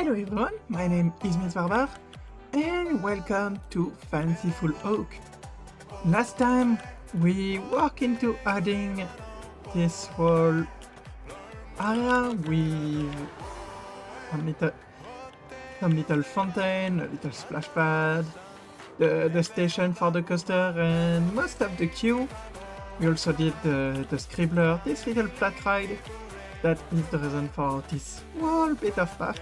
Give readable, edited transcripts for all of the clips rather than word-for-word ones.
Hello everyone, my name is Miss Barbar, and welcome to Fanciful Oak. Last time we walked into adding this whole area with some little fountain, a little splash pad, the station for the coaster, and most of the queue. We also did the Scribbler, this little flat ride. That is the reason for this small bit of path.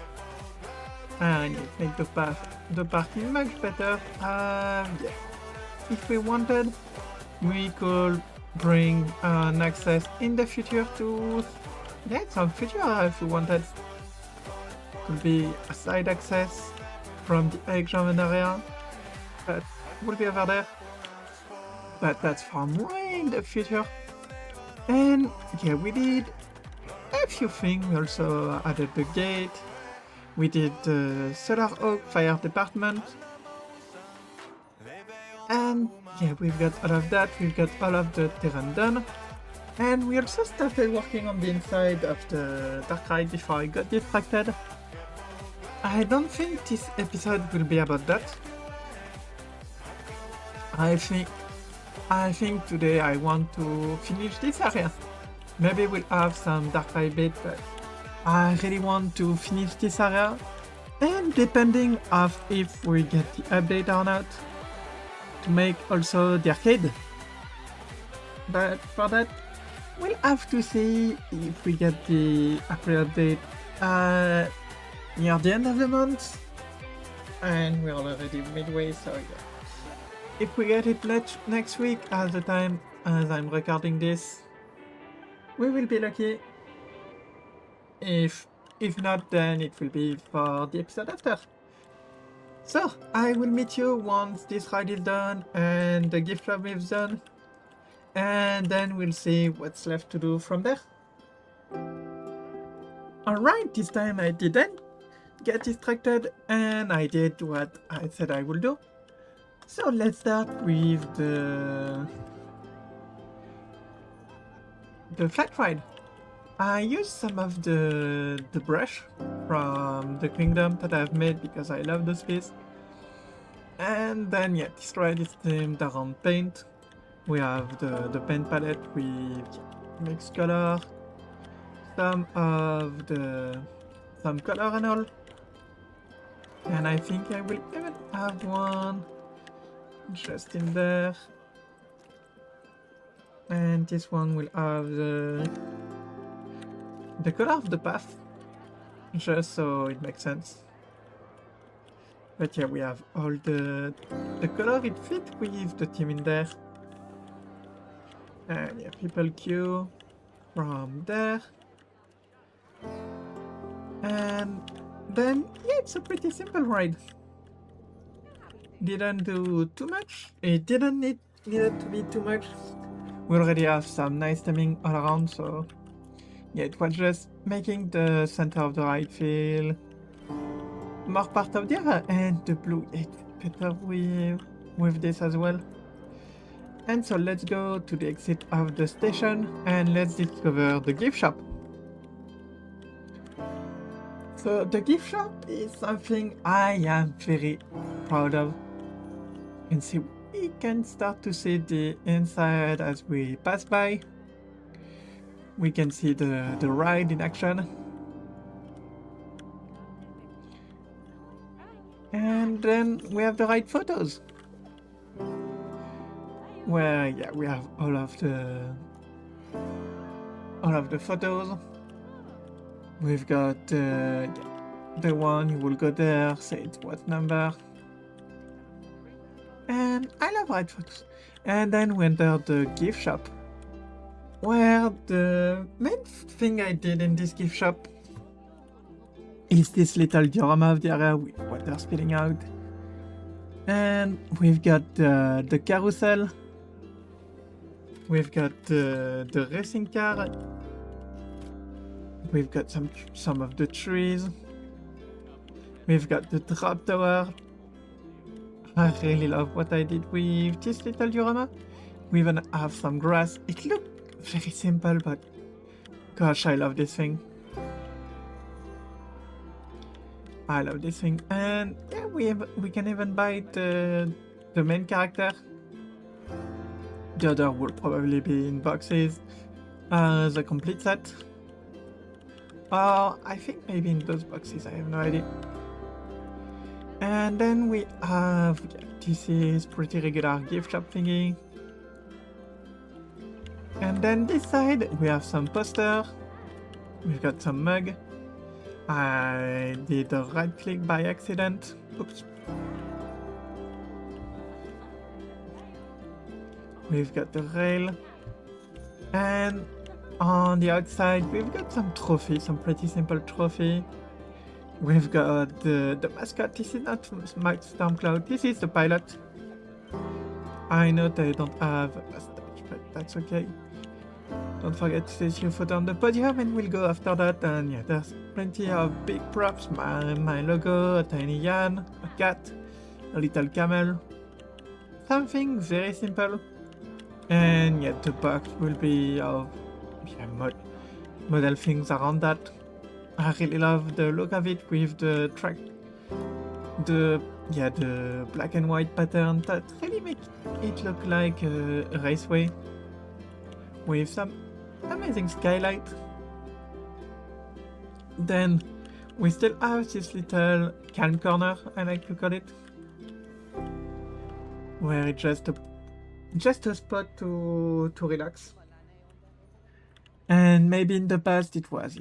And it makes the party much better. Yeah. If we wanted, we could bring an access in the future to some future if we wanted. Could be a side access from the examen area, but will be over there. But that's from way in the future. And yeah, we did a few things. We also added the gate. We did the Solar Oak Fire Department. And yeah, we've got all of that. We've got all of the terrain done. And we also started working on the inside of the Dark Ride before I got distracted. I don't think this episode will be about that. I think today I want to finish this area. Maybe we'll have some Dark Ride bit, but I really want to finish this area. And depending on if we get the update or not, to make also the arcade. But for that, we'll have to see if we get the update near the end of the month. And we're already midway, so yeah. If we get it next week at the time as I'm recording this, we will be lucky. If not, then it will be for the episode after. So, I will meet you once this ride is done and the gift shop is done. And then we'll see what's left to do from there. Alright, this time I didn't get distracted and I did what I said I would do. So let's start with the flat ride. I used some of the brush from the kingdom that I've made because I love this piece. And then yeah, this ride is themed around paint. We have the paint palette with mixed color, some color and all. And I think I will even have one just in there. And this one will have the color of the path, just so it makes sense. But yeah, we have all the color it fit with the team in there. And yeah, people queue from there. And then yeah, it's a pretty simple ride. Didn't do too much. It didn't need to be too much. We already have some nice timing all around, so yeah, it was just making the center of the ride feel more part of the area, and the blue is better with this as well. And so let's go to the exit of the station and let's discover the gift shop. So the gift shop is something I am very proud of. And see, we can start to see the inside as we pass by. We can see the ride in action. And then we have the ride photos. Where yeah, we have all of the photos. We've got the one you will go there, say it's what number. And I love ride photos. And then we enter the gift shop, where the main thing I did in this gift shop is this little diorama of the area with water spilling out. And we've got the carousel. We've got the racing car. We've got some of the trees. We've got the drop tower. I really love what I did with this little diorama. We even have some grass. It looked very simple, but gosh, I love this thing. I love this thing. And yeah, we can even buy the main character. The other will probably be in boxes. The complete set. I think maybe in those boxes, I have no idea. And then we have, this is pretty regular gift shop thingy. And then this side, we have some poster. We've got some mug. I did a right click by accident. Oops. We've got the rail. And on the outside, we've got some trophy, some pretty simple trophy. We've got the mascot. This is not my Stormcloud, this is the pilot. I know they don't have a mustache, but that's okay. Don't forget to take your photo on the podium and we'll go after that. And yeah, there's plenty of big props. My logo, a tiny Yan, a cat, a little camel. Something very simple. And yeah, the box will be of model things around that. I really love the look of it with the track, the black and white pattern that really make it look like a raceway with some amazing skylight. Then we still have this little calm corner, I like to call it, where it's just a spot to relax. And maybe in the past it was,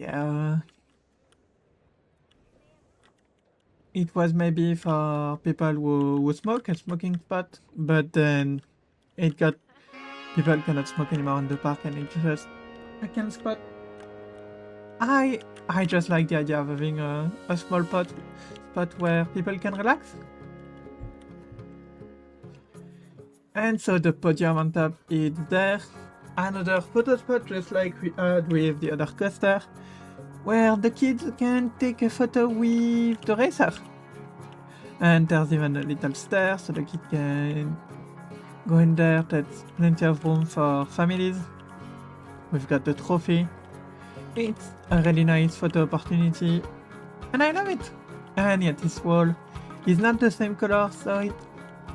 it was maybe for people who smoke, a smoking spot, but then it got, people cannot smoke anymore in the park and it's just a camp spot. I just like the idea of having a small spot where people can relax. And so the podium on top is there. Another photo spot just like we had with the other coaster, where the kids can take a photo with the racer. And there's even a little stair so the kid can go in there. That's plenty of room for families. We've got the trophy. It's a really nice photo opportunity and I love it. And yet this wall is not the same color, so it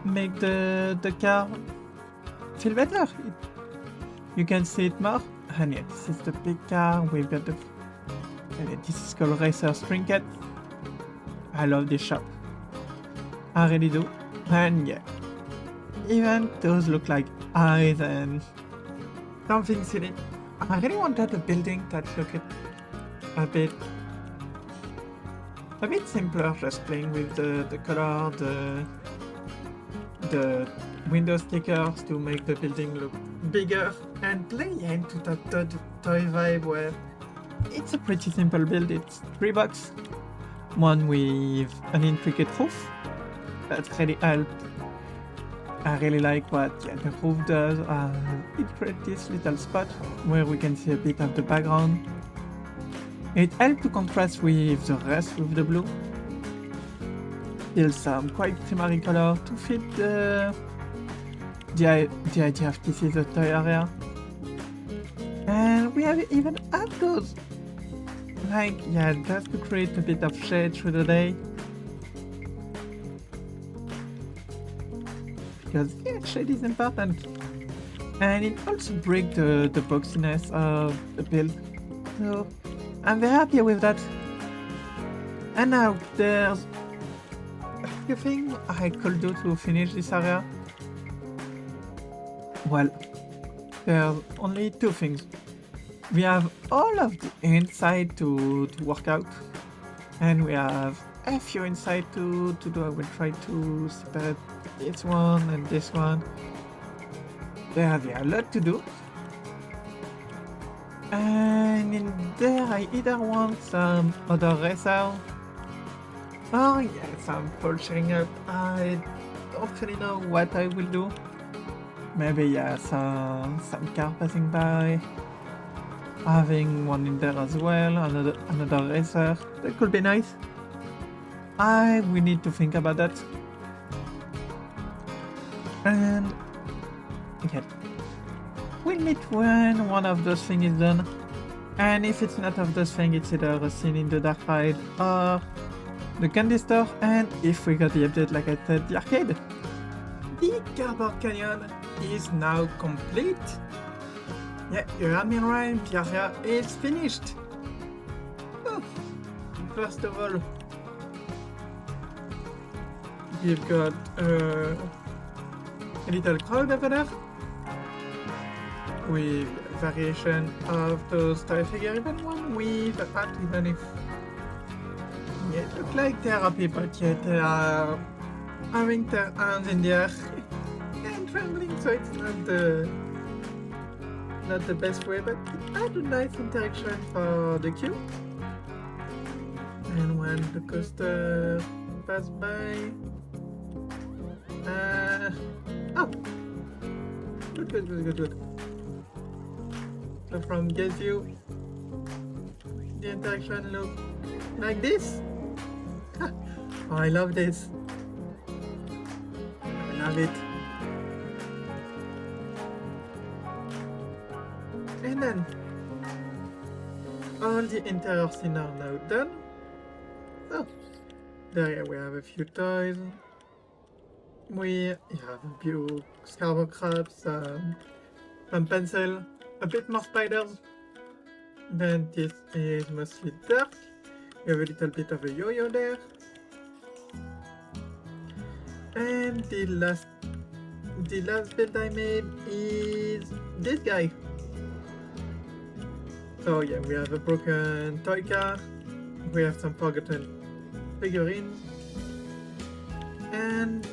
makes the car feel better. You can see it more. And yeah, this is the big car. We've got the, and this is called Racer's Trinket. I love this shop, I really do. And yeah, even those look like eyes and something silly. I really wanted a building that looked a bit simpler, just playing with the color, the window stickers to make the building look bigger and play into that toy vibe where it's a pretty simple build. It's $3. One with an intricate roof that really helped. I really like what the roof does. It creates this little spot where we can see a bit of the background. It helps to contrast with the rest with the blue. Still some quite primary color to fit the idea of this is a toy area. And we have even outdoors. Like, just to create a bit of shade through the day. Because shade is important. And it also breaks the boxiness of the build. So I'm very happy with that. And now there's a few things I could do to finish this area. Well, there's only two things. We have all of the inside to work out. And we have a few inside to do. I will try to separate this one and this one. There's a lot to do. And in there I either want some other racer or some polishing up. I don't really know what I will do. Maybe some car passing by. Having one in there as well, another racer. That could be nice. We need to think about that. And we'll meet when one of those things is done. And if it's not of those things, it's either a scene in the dark ride or the candy store, and if we got the update like I said, the arcade. The Cardboard Canyon is now complete. Yeah, you heard me right, the area is finished. Oh, first of all, you've got a little crowd over there with variation of those toy figure, even one with a hat, even if it looks like they are happy, but yet they are having their hands in the air and trembling, so it's not the best way, but it had a nice interaction for the queue. And when the coaster passed by, oh, good. So from gate view, the interaction look like this. Oh, I love this. I love it. And then all the interior scenes are now done. So there we have a few toys. We have a few scarab crabs, some pencil, a bit more spiders. Then this is mostly dark. We have a little bit of a yo-yo there. And the last build I made is this guy. So yeah, we have a broken toy car. We have some forgotten figurines. And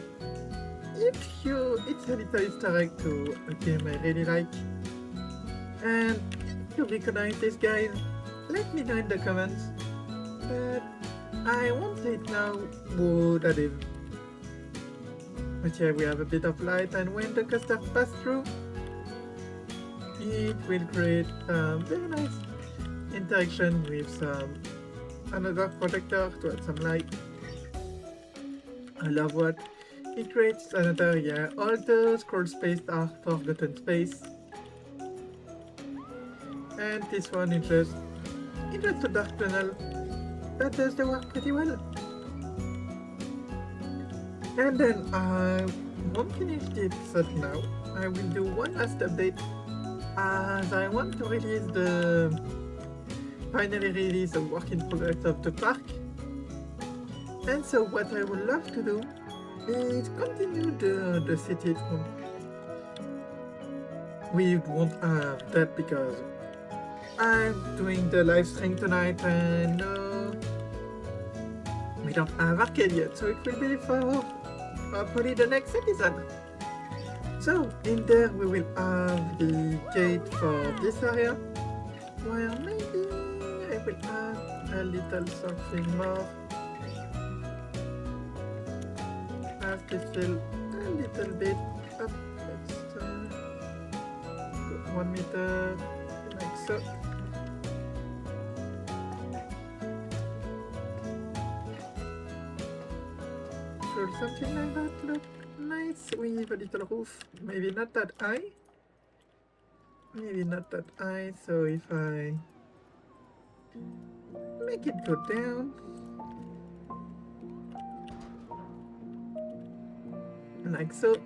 it's a little Easter egg to a game I really like. And if you recognize this guy, let me know in the comments. But I won't say it now what that is. But yeah, we have a bit of light, and when the coaster passes through, it will create very nice interaction with another projector to add some light. I love what it creates. Another, yeah, all the scroll space are forgotten space. And this one is just a dark tunnel that does the work pretty well. And then I won't finish the episode now. I will do one last update, as I want to finally release a work in progress of the park. And so what I would love to do is continue the city tour. We won't have that because I'm doing the live stream tonight, and we don't have arcade yet, so it will be for probably the next episode. So in there we will have the gate for this area, where maybe I will add a little something more. Have to fill a little bit up. Let's go 1 meter like so. Should something like that look nice with a little roof? Maybe not that high. So if I make it go down like so,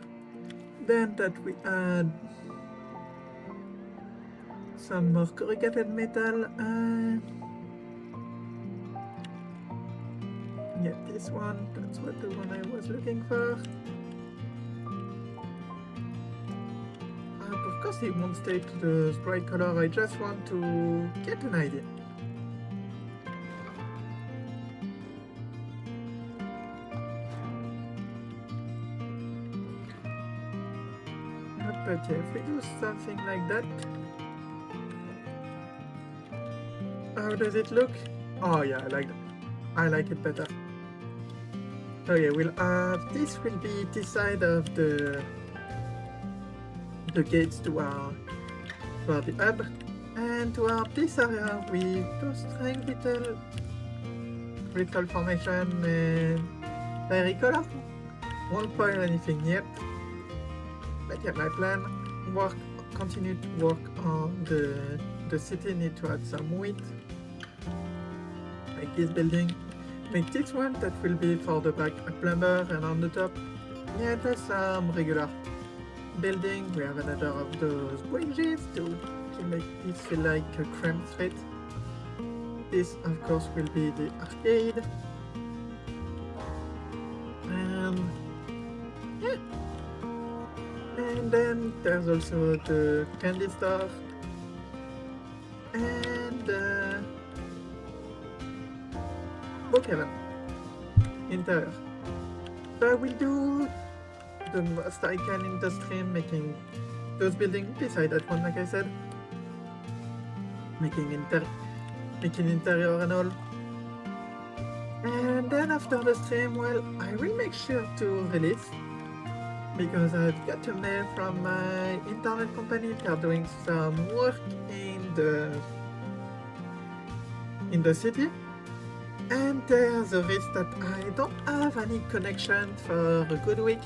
then that we add some more corrugated metal. Yeah, this one, that's what the one I was looking for. Of course it won't stay to the bright color, I just want to get an idea. But yeah, if we do something like that, how does it look? Oh yeah, I like that. I like it better. So yeah, we'll have, this will be this side of the gates to our the hub, and to our this area with those strange little formation and fairy color. Won't spoil anything yet, but yeah, my plan, continue to work on the city. Need to add some width, like this building. make this one that will be for the back a plumber, and on the top, yeah, just some regular building. We have another of those bridges to make this feel like a crime street. This, of course, will be the arcade. And yeah. And then there's also the candy store. And book heaven. Interior. So I will do the most I can in the stream, making those buildings beside that one, like I said. Making interior and all. And then after the stream, well, I will make sure to release, because I've got a mail from my internet company. They're doing some work in the city, and there's a risk that I don't have any connection for a good week.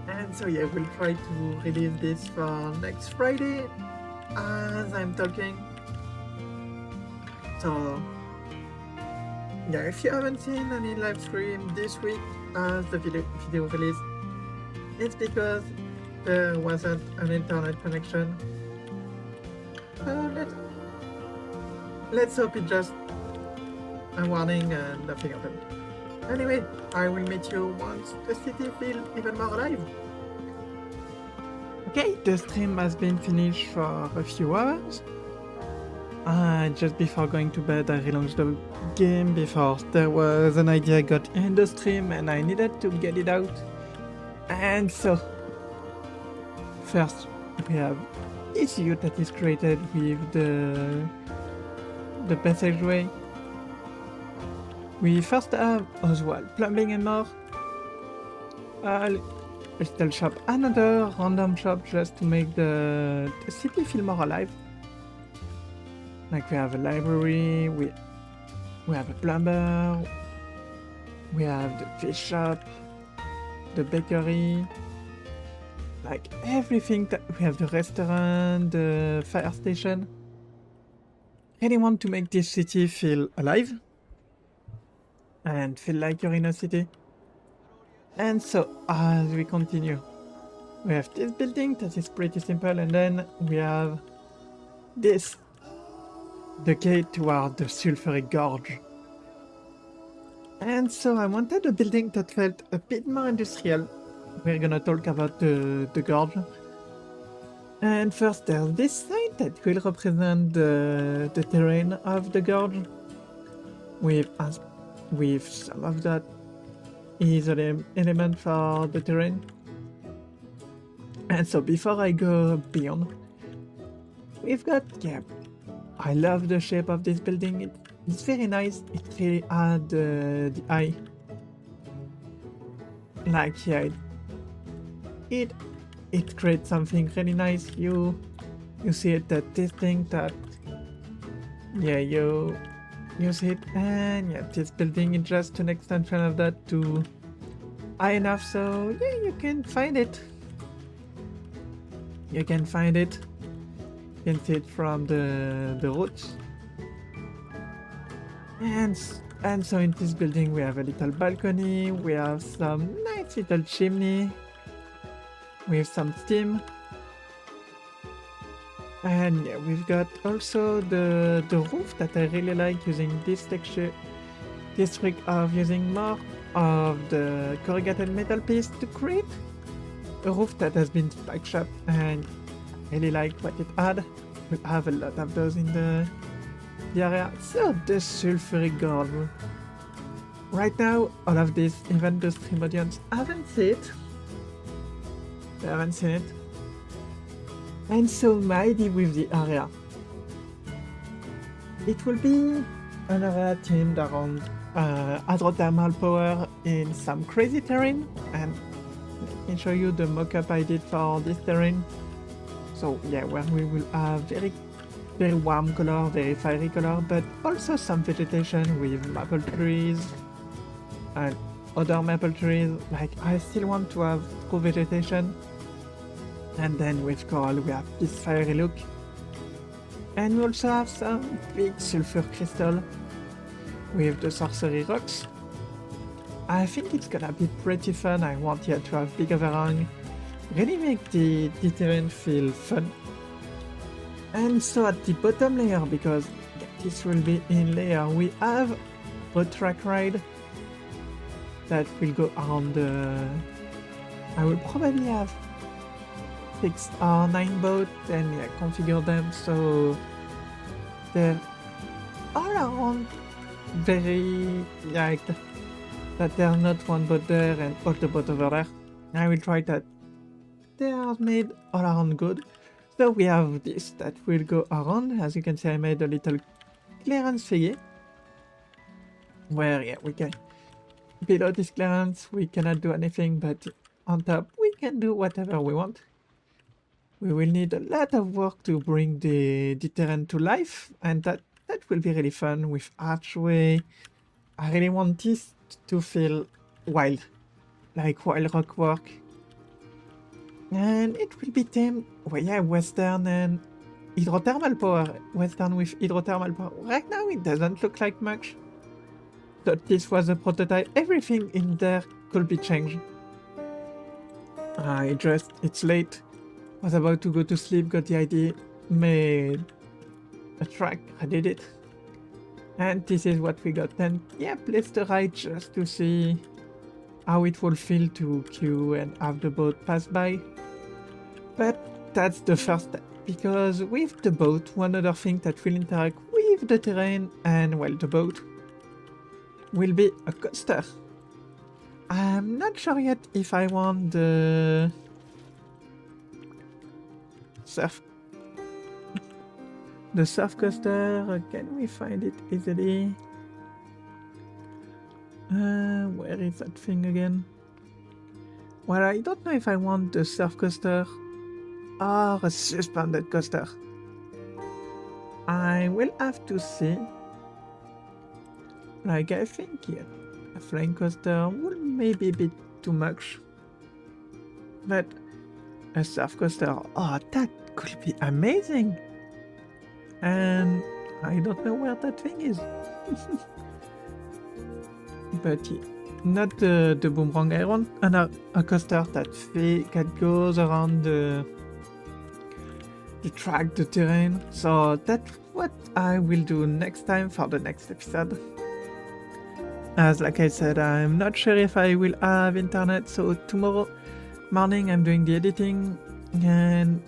And so yeah, we'll try to release this for next Friday as I'm talking. So yeah, if you haven't seen any live stream this week as the video release, it's because there wasn't an internet connection. So let's hope it's just a warning and nothing happened. Anyway, I will meet you once the city feels even more alive. Okay, the stream has been finished for a few hours. Just before going to bed, I relaunched the game because there was an idea I got in the stream and I needed to get it out. And so, first we have this view that is created with the passageway. We first have Oswald plumbing and more. A little shop, another random shop just to make the city feel more alive. Like we have a library, we have a plumber, we have the fish shop, the bakery, like everything that we have, the restaurant, the fire station. Really want to make this city feel alive and feel like you're in a city. And so as we continue, we have this building that is pretty simple, and then we have this, the gate toward the Sulfuric Gorge. And so I wanted a building that felt a bit more industrial. We're gonna talk about the gorge. And first there's this sign that will represent the terrain of the gorge. With some of that is an element for the terrain. And so before I go beyond, we've got, yeah, I love the shape of this building. It's very nice. It really adds the eye. Like, yeah, it creates something really nice. You see it, that this thing that, yeah, you see it, and yeah, this building is just an extension of that to high enough, so yeah, you can find it. You can find it. You can see it from the roots. And so in this building we have a little balcony, we have some nice little chimney with some steam. And yeah, we've got also the roof that I really like, using this texture, this trick of using more of the corrugated metal piece to create a roof that has been spike shot, and I really like what it had. We have a lot of those in the area. So the Sulfuric Gorge. Right now, all of this, even the stream audience haven't seen it. They haven't seen it. And so my idea with the area, it will be an area themed around hydrothermal power in some crazy terrain, and let me show you the mock-up I did for this terrain. So yeah, where we will have very warm color, very fiery color, but also some vegetation with maple trees and other maple trees. Like, I still want to have true vegetation. And then with coral we have this fiery look. And we also have some big sulfur crystal. with the sorcery rocks. I think it's gonna be pretty fun. I want here to have big overhang, really make the terrain feel fun. And so at the bottom layer, because this will be in layer, we have a track ride that will go around the... I will probably have 6 or 9 boats and yeah, configure them so they're all around very like that there are not one boat there and all the boat over there. I will try that they are made all around good. So we have this that will go around. As you can see, I made a little clearance thingy where yeah, we can below this clearance we cannot do anything, but on top we can do whatever we want. We will need a lot of work to bring the terrain to life, and that will be really fun with archway. I really want this to feel wild, like wild rock work. And it will be themed, well, yeah, western and hydrothermal power. Western with hydrothermal power. Right now it doesn't look like much. But this was a prototype. Everything in there could be changed. It's late. Was about to go to sleep, got the idea, made a track, I did it. And this is what we got. And yeah, placed the ride just to see how it will feel to queue and have the boat pass by. But that's the first step, because with the boat, one other thing that will interact with the terrain and, well, the boat, will be a coaster. I'm not sure yet if I want the surf coaster. Can we find it easily? Where is that thing again? Well, I don't know if I want the surf coaster or a suspended coaster. I will have to see. Like, I think yeah, a flying coaster will maybe be too much. But a surf coaster, oh, that could be amazing. And I don't know where that thing is. But yeah, not the boomerang. I want a coaster that goes around the track, the terrain. So that's what I will do next time for the next episode. As like I said, I'm not sure if I will have internet, so tomorrow morning I'm doing the editing, and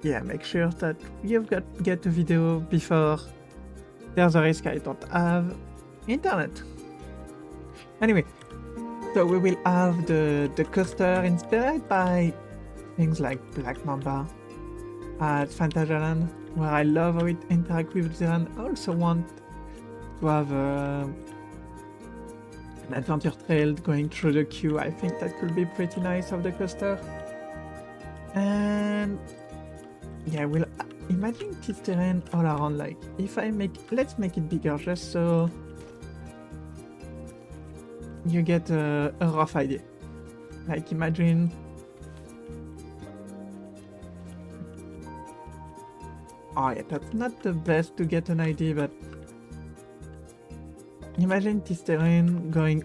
yeah, make sure that you've get the video before there's a risk I don't have internet. Anyway, so we will have the coaster inspired by things like Black Mamba at Fantasyland, where I love how it interacts with the terrain. I also want to have an adventure trail going through the queue. I think that could be pretty nice of the coaster. And yeah, we'll imagine this terrain all around. Like, if I let's make it bigger just so you get a rough idea. Like, imagine oh yeah, that's not the best to get an idea, but imagine this terrain going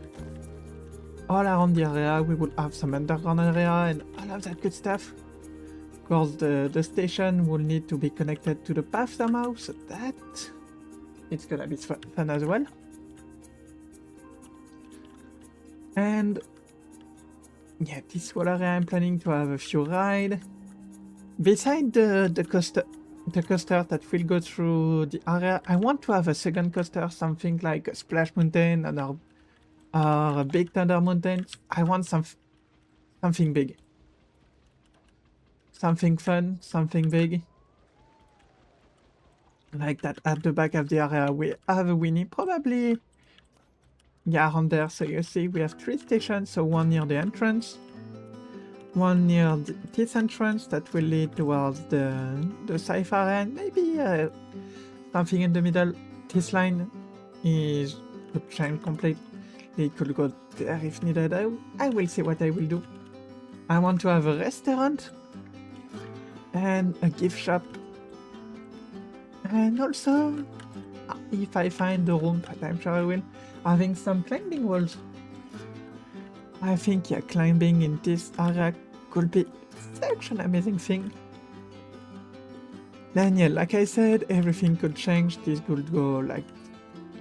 all around the area. We would have some underground area and all of that good stuff. Of course, the station will need to be connected to the path somehow, so that it's gonna be fun as well. And yeah, this whole area I'm planning to have a few rides. Beside the coaster that will go through the area, I want to have a second coaster, something like a Splash Mountain or a Big Thunder Mountain. I want something big. Something fun, something big. Like that at the back of the area we have a Winnie, probably yeah, around there. So you see we have 3 stations, so one near the entrance, one near this entrance that will lead towards the sci-fi area, and maybe something in the middle. This line is could change completely. It could go there if needed. I will see what I will do. I want to have a restaurant and a gift shop, and also if I find the room, but I'm sure I will, having some climbing walls. I think, yeah, climbing in this area could be such an amazing thing. Then, yeah, like I said, everything could change. This could go like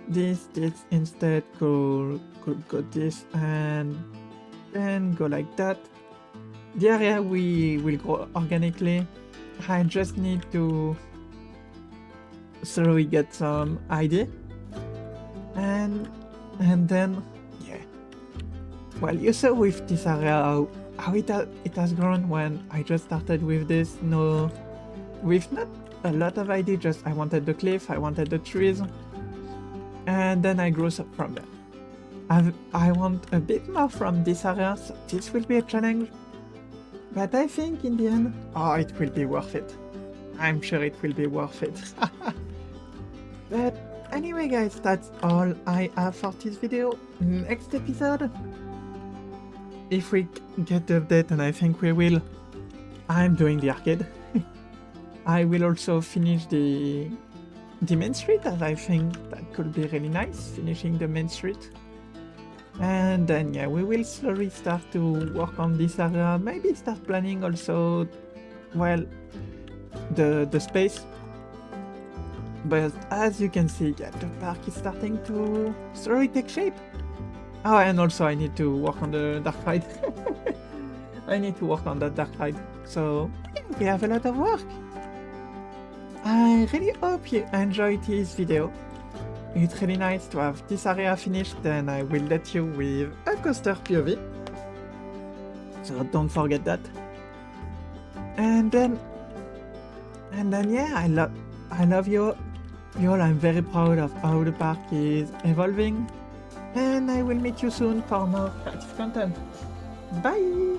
this instead could go this, and then go like that. The area will grow organically. I just need to slowly get some idea, and then, yeah. Well, you saw with this area how it has grown when I just started with this. No, with not a lot of idea, just I wanted the cliff, I wanted the trees, and then I grew up from there. I want a bit more from this area, so this will be a challenge, but I think in the end, it will be worth it. I'm sure it will be worth it. But anyway guys, that's all I have for this video. Next episode, if we get the update, and I think we will, I'm doing the arcade. I will also finish the main street, as I think that could be really nice, finishing the main street. And then, yeah, we will slowly start to work on this area, maybe start planning also, well, the space. But as you can see, yeah, the park is starting to slowly take shape. Oh, and also I need to work on the dark ride. I need to work on that dark ride. So, yeah, we have a lot of work. I really hope you enjoyed this video. It's really nice to have this area finished, and I will let you with a coaster POV. So don't forget that. And then, yeah, I love you all. I'm very proud of how the park is evolving, and I will meet you soon for more creative content. Bye!